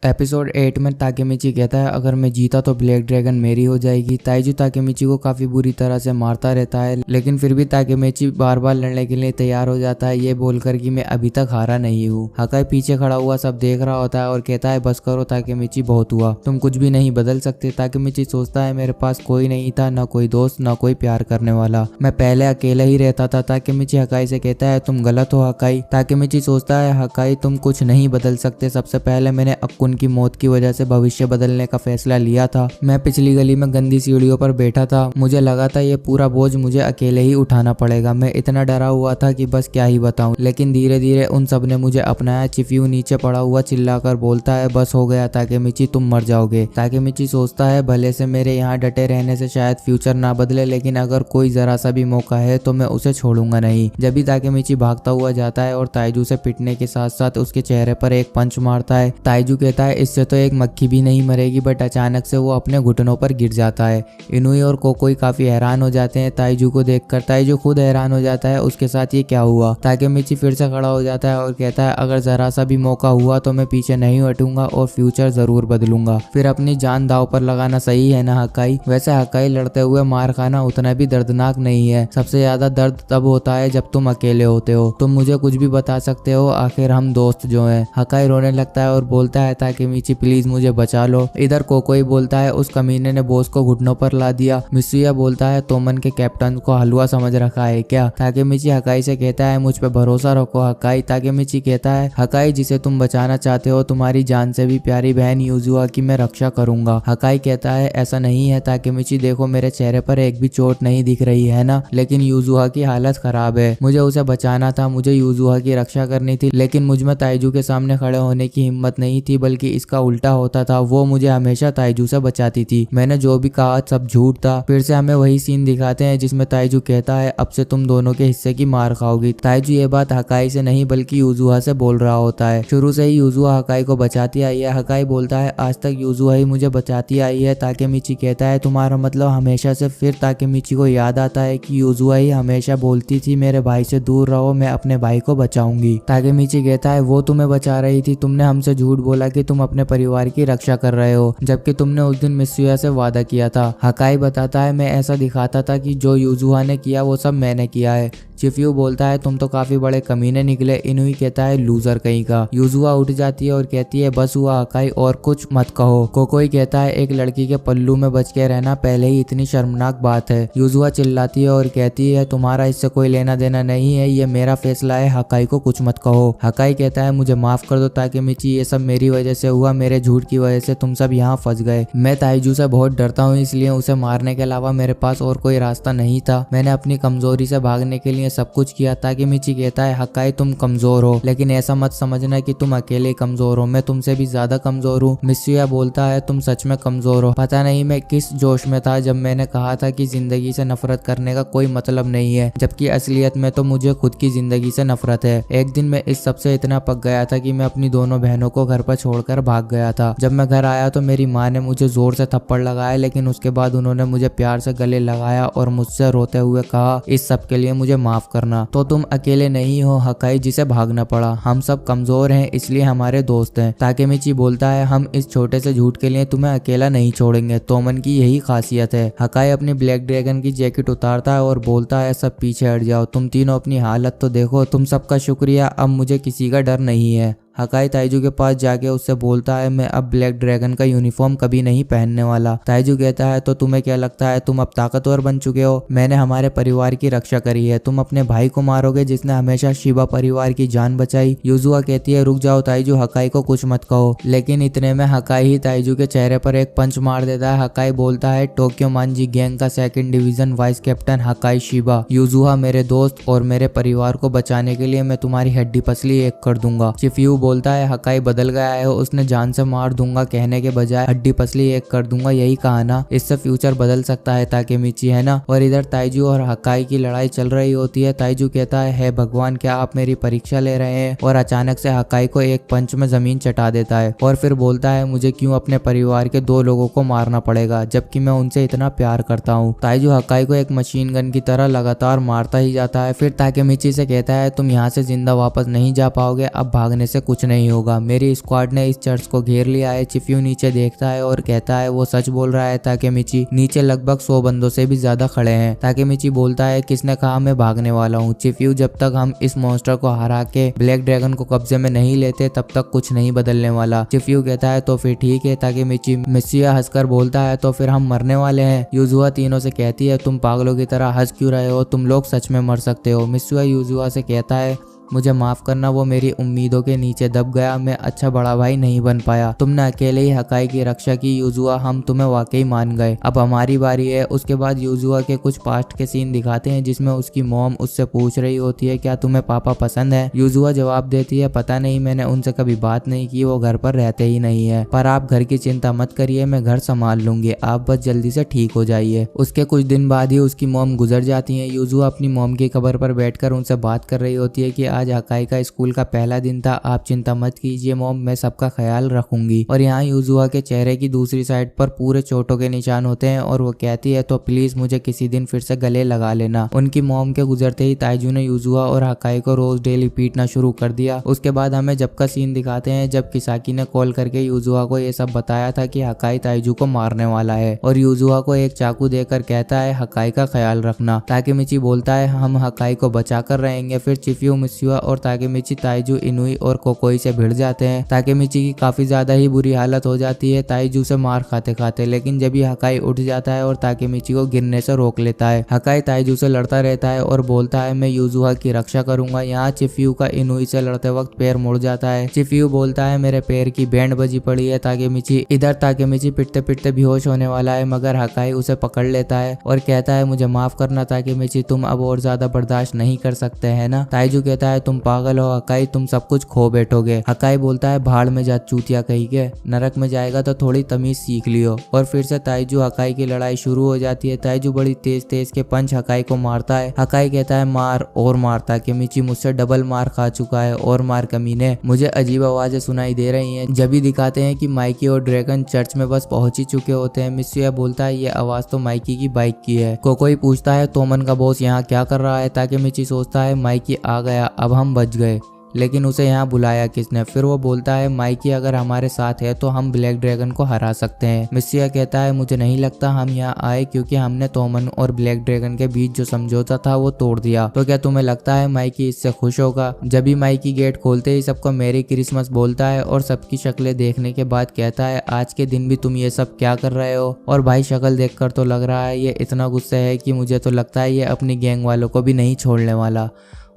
Episode 8 में Takemichi कहता है अगर मैं जीता तो ब्लैक ड्रैगन मेरी हो जाएगी। ताइजू ताकेमिची को काफी बुरी तरह से मारता रहता है, लेकिन फिर भी ताकेमिची बार बार लड़ने के लिए तैयार हो जाता है, ये बोलकर कि मैं अभी तक हारा नहीं हूँ। हकाई पीछे खड़ा हुआ सब देख रहा होता है और कहता है बस करो ताकेमिची, बहुत हुआ, तुम कुछ भी नहीं बदल सकते। ताकेमिची सोचता है मेरे पास कोई नहीं था, न कोई दोस्त न कोई प्यार करने वाला, मैं पहले अकेला ही रहता था। ताकेमिची हकाई से कहता है तुम गलत हो हकाई। ताकेमिची सोचता है हकाई तुम कुछ नहीं बदल सकते, सबसे पहले मैंने अक्कुन की मौत की वजह से भविष्य बदलने का फैसला लिया था। मैं पिछली गली में गंदी सीढ़ियों पर बैठा था, मुझे लगा था ये पूरा बोझ मुझे अकेले ही उठाना पड़ेगा। मैं इतना डरा हुआ था कि बस क्या ही बताऊं, लेकिन धीरे धीरे उन सब ने मुझे अपनाया। चिफ्यू नीचे पड़ा हुआ चिल्लाकर बोलता है बस हो गया ताकेमिची, तुम मर जाओगे। ताकेमिची सोचता है भले से मेरे यहाँ डटे रहने से शायद फ्यूचर ना बदले, लेकिन अगर कोई जरा सा भी मौका है तो मैं उसे छोड़ूंगा नहीं। जब भी ताकेमिची भागता हुआ जाता है और ताइजू से पिटने के साथ साथ उसके चेहरे पर एक पंच मारता है। ताइजू कहता है इससे तो एक मक्खी भी नहीं मरेगी, बट अचानक से वो अपने घुटनों पर गिर जाता है। इनुई और कोकोई काफी हैरान हो जाते हैं ताइजू को देखकर। ताइजू खुद हैरान हो जाता है उसके साथ ये क्या हुआ। ताकेमिची फिर से खड़ा हो जाता है और कहता है अगर जरा सा भी मौका हुआ तो मैं पीछे नहीं हटूंगा और फ्यूचर जरूर बदलूंगा। फिर अपनी जान दांव पर लगाना सही है ना हकाई। वैसे हकाई लड़ते हुए मार खाना उतना भी दर्दनाक नहीं है, सबसे ज्यादा दर्द तब होता है जब तुम अकेले होते हो। तुम मुझे कुछ भी बता सकते हो, आखिर हम दोस्त जो हैं। हकाई रोने लगता है और बोलता है ताकेमिची प्लीज मुझे बचा लो। इधर कोकोई बोलता है उस कमीने ने बॉस को घुटनों पर ला दिया। मित्सुया बोलता है तोमन के कैप्टन को हलवा समझ रखा है क्या। ताकेमिची हकाई से कहता है मुझ पे भरोसा रखो हकाई। ताकेमिची कहता है हकाई जिसे तुम बचाना चाहते हो तुम्हारी जान से भी प्यारी बहन यूजुआ की मैं रक्षा करूंगा। हकाई कहता है ऐसा नहीं है ताकेमिची, देखो मेरे चेहरे पर एक भी चोट नहीं दिख रही है ना, लेकिन यूजुआ की हालत खराब है, मुझे उसे बचाना था, मुझे यूजुआ की रक्षा करनी थी, लेकिन मुझमें ताइजू के सामने खड़े होने की हिम्मत नहीं थी, बल्कि इसका उल्टा होता था, वो मुझे हमेशा ताइजू से बचाती थी, मैंने जो भी कहा सब झूठ था। फिर से हमें वही सीन दिखाते हैं जिसमें ताइजू कहता है अब से तुम दोनों के हिस्से की मार खाओगी। ताइजू ये बात हकाई से नहीं बल्कि यूजुआ से बोल रहा होता है। शुरू से ही यूजुआ हकाई को बचाती आई है। हकाई बोलता है आज तक यूजुआ ही मुझे बचाती आई है। ताकेमिची कहता है तुम्हारा मतलब हमेशा से। फिर ताकेमिची को याद आता है कि यूजुआ ही हमेशा बोलती थी मेरे भाई से दूर रहो, मैं अपने भाई को बचाऊंगी। ताकेमिची कहता है वो तुम्हें बचा रही थी, तुमने हमसे झूठ बोला कि तुम अपने परिवार की रक्षा कर रहे हो, जबकि तुमने उस दिन मित्सुया से वादा किया था। हकाई बताता है मैं ऐसा दिखाता था कि जो यूजुआ ने किया वो सब मैंने किया है। चिफ्यू बोलता है तुम तो काफी बड़े कमीने निकले। इनुई कहता है लूजर कहीं का। यूजुआ उठ जाती है और कहती है बस हुआ हकाई और कुछ मत कहो। कोकोई कहता है एक लड़की के पल्लू में बच के रहना पहले ही इतनी शर्मनाक बात है। यूजुआ चिल्लाती है और कहती है तुम्हारा इससे कोई लेना देना नहीं है, ये मेरा फैसला है, हकाई को कुछ मत कहो। हकाई कहता है मुझे माफ कर दो ताकेमिची, ये सब मेरी वजह से हुआ, मेरे झूठ की वजह से तुम सब यहाँ फंस गए। मैं ताइजू से बहुत डरता हूँ, इसलिए उसे मारने के अलावा मेरे पास और कोई रास्ता नहीं था। मैंने अपनी कमजोरी से भागने के लिए सब कुछ किया। ताकेमिची कहता है हकाई तुम कमजोर हो, लेकिन ऐसा मत समझना कि तुम अकेले कमजोर हो, मैं तुमसे भी ज्यादा कमजोर हूँ। मित्सुया बोलता है तुम सच में कमजोर हो। पता नहीं मैं किस जोश में था जब मैंने कहा था कि जिंदगी से नफरत करने का कोई मतलब नहीं है, जबकि असलियत में तो मुझे खुद की जिंदगी से नफरत है। एक दिन मैं इस सबसे इतना पक गया था कि मैं अपनी दोनों बहनों को घर पर छोड़कर भाग गया था। जब मैं घर आया तो मेरी माँ ने मुझे जोर से थप्पड़ लगाया, लेकिन उसके बाद उन्होंने मुझे प्यार से गले लगाया और मुझसे रोते हुए कहा इस सब के लिए मुझे माफ करना। तो तुम अकेले नहीं हो हकाई जिसे भागना पड़ा, हम सब कमजोर हैं इसलिए हमारे दोस्त हैं। ताकेमिची बोलता है हम इस छोटे से झूठ के लिए तुम्हें अकेला नहीं छोड़ेंगे, तोमन की यही खासियत है। हकाई अपनी ब्लैक ड्रैगन की जैकेट उतारता है और बोलता है सब पीछे हट जाओ, तुम तीनों अपनी हालत तो देखो, तुम सबका शुक्रिया, अब मुझे किसी का डर नहीं है। हकाई ताइजू के पास जाके उससे बोलता है मैं अब ब्लैक ड्रैगन का यूनिफॉर्म कभी नहीं पहनने वाला। ताइजू कहता है तो तुम्हें क्या लगता है तुम अब ताकतवर बन चुके हो, मैंने हमारे परिवार की रक्षा करी है, तुम अपने भाई को मारोगे जिसने हमेशा शिबा परिवार की जान बचाई। यूजुआ कहती है रुक जाओ ताइजू, हकाई को कुछ मत कहो, लेकिन इतने में हकाई ही ताइजू के चेहरे पर एक पंच मार देता है। हकाई बोलता है टोक्यो मांजी गैंग का 2nd डिवीजन वाइस कैप्टन हकाई शिबा। यूजुआ मेरे दोस्त और मेरे परिवार को बचाने के लिए मैं तुम्हारी हड्डी पसली एक कर दूंगा। चिफ्यू बोलता है हकाई बदल गया है, उसने जान से मार दूंगा कहने के बजाय हड्डी पसली एक कर दूंगा यही कहा ना, इससे फ्यूचर बदल सकता है ताकेमिची है ना। और इधर ताइजू और हकाई की लड़ाई चल रही होती है। ताइजू कहता है भगवान क्या आप मेरी परीक्षा ले रहे हैं, और अचानक से हकाई को एक पंच में जमीन चटा देता है और फिर बोलता है मुझे क्यों अपने परिवार के 2 लोगों को मारना पड़ेगा जबकि मैं उनसे इतना प्यार करता हूँ। ताइजू हकाई को एक मशीन गन की तरह लगातार मारता ही जाता है। फिर ताकेमिची से कहता है तुम यहाँ से जिंदा वापस नहीं जा पाओगे, अब भागने से कुछ कुछ नहीं होगा, मेरी स्क्वाड ने इस चर्च को घेर लिया है। चिफ्यू नीचे देखता है और कहता है वो सच बोल रहा है ताकेमिची। नीचे लगभग 100 बंदों से भी ज्यादा खड़े हैं। ताकेमिची बोलता है किसने कहा मैं भागने वाला हूँ। चिफ्यू जब तक हम इस मॉन्स्टर को हरा के ब्लैक ड्रैगन को कब्जे में नहीं लेते तब तक कुछ नहीं बदलने वाला। चिफ्यू कहता है तो फिर ठीक है। ताकेमिची मित्सुया हंसकर बोलता है तो फिर हम मरने वाले हैं। यूजुआ तीनों से कहती है तुम पागलों की तरह हंस क्यों रहे हो, तुम लोग सच में मर सकते हो। मित्सुया यूजुआ से कहता है मुझे माफ करना, वो मेरी उम्मीदों के नीचे दब गया, मैं अच्छा बड़ा भाई नहीं बन पाया। तुमने अकेले ही हकाई की रक्षा की यूजुआ, हम तुम्हें वाकई मान गए, अब हमारी बारी है। उसके बाद यूजुआ के कुछ पास्ट के सीन दिखाते हैं जिसमें उसकी मॉम उससे पूछ रही होती है क्या तुम्हें पापा पसंद है। यूजुआ जवाब देती है पता नहीं, मैंने उनसे कभी बात नहीं की, वो घर पर रहते ही नहीं है, पर आप घर की चिंता मत करिए, मैं घर संभाल लूंगी, आप बस जल्दी से ठीक हो जाइए। उसके कुछ दिन बाद ही उसकी मॉम गुजर जाती है। यूजुआ अपनी मॉम की कब्र पर बैठकर उनसे बात कर रही होती है कि आज हकाई का स्कूल का पहला दिन था, आप चिंता मत कीजिए मॉम, मैं सबका ख्याल रखूंगी। और यहाँ यूजुआ के चेहरे की दूसरी साइड पर पूरे चोटों के निशान होते हैं और वो कहती है तो प्लीज मुझे किसी दिन फिर से गले लगा लेना। उनकी मॉम के गुजरते ही ताइजू ने यूजुआ और हकाई को रोज डेली पीटना शुरू कर दिया। उसके बाद हमें जब का सीन दिखाते हैं जब किसाकी ने कॉल करके यूजुआ को ये सब बताया था कि हकाई ताइजू को मारने वाला है और यूजुआ को एक चाकू देकर कहता है हकाई का ख्याल रखना। ताकेमिची बोलता है हम हकाई को बचा कर रहेंगे। फिर चिफ्यू, मित्सुया और ताकेमिची ताइजू, इनुई और कोकोई से भिड़ जाते हैं। ताकेमिची की काफी ज्यादा ही बुरी हालत हो जाती है ताइजू से मार खाते खाते, लेकिन जब ये हकाई उठ जाता है और ताकेमिची को गिरने से रोक लेता है। हकाई ताइजू से लड़ता रहता है और बोलता है मैं यूजुआ की रक्षा करूंगा। यहाँ चिफ्यू का इनुई से लड़ते वक्त पैर मुड़ जाता है। चिफ्यू बोलता है मेरे पैर की बैंड बजी पड़ी है ताकेमिची। इधर ताकेमिची पिटते पिटते बेहोश होने वाला है मगर हकाई उसे पकड़ लेता है और कहता है मुझे माफ करना ताकेमिची, तुम अब और ज्यादा बर्दाश्त नहीं कर सकते है ना। ताइजू कहता है तुम पागल हो हकाई, तुम सब कुछ खो बैठोगे। हकाई बोलता है भाड़ में जा चूतिया कहीं के, नरक में जाएगा तो थोड़ी तमीज सीख लियो। और फिर से ताइजू हकाई की लड़ाई शुरू हो जाती है। ताइजू बड़ी तेज तेज के पंच हकाई को मारता है। हकाई कहता है मार और मार ताकेमिची, मुझसे डबल मार खा चुका है और मार कमीने। मुझे अजीब आवाजें सुनाई दे रही हैं। जब भी दिखाते हैं कि माइकी और ड्रैगन चर्च में बस पहुंच ही चुके होते हैं। मित्सुया बोलता है ये आवाज तो माइकी की बाइक की है। कोकोई पूछता है तोमन का बॉस यहाँ क्या कर रहा है। ताकेमिची सोचता है माइकी आ गया, अब हम बच गए, लेकिन उसे यहाँ बुलाया किसने। फिर वो बोलता है माइकी अगर हमारे साथ है तो हम ब्लैक ड्रैगन को हरा सकते हैं। मित्सुया कहता है मुझे नहीं लगता हम यहाँ आए क्योंकि हमने तोमन और ब्लैक ड्रैगन के बीच जो समझौता था वो तोड़ दिया। तो क्या तुम्हें लगता है माइकी इससे खुश होगा। जब भी माइकी गेट खोलते ही सबको मेरी क्रिसमस बोलता है और सबकी शक्लें देखने के बाद कहता है आज के दिन भी तुम ये सब क्या कर रहे हो। और भाई शक्ल देखकर तो लग रहा है ये इतना गुस्से है कि मुझे तो लगता है ये अपनी गैंग वालों को भी नहीं छोड़ने वाला।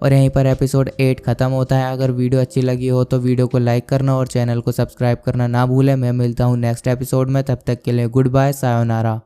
और यहीं पर एपिसोड 8 खत्म होता है। अगर वीडियो अच्छी लगी हो तो वीडियो को लाइक करना और चैनल को सब्सक्राइब करना ना भूलें। मैं मिलता हूँ नेक्स्ट एपिसोड में, तब तक के लिए गुड बाय, सायोनारा।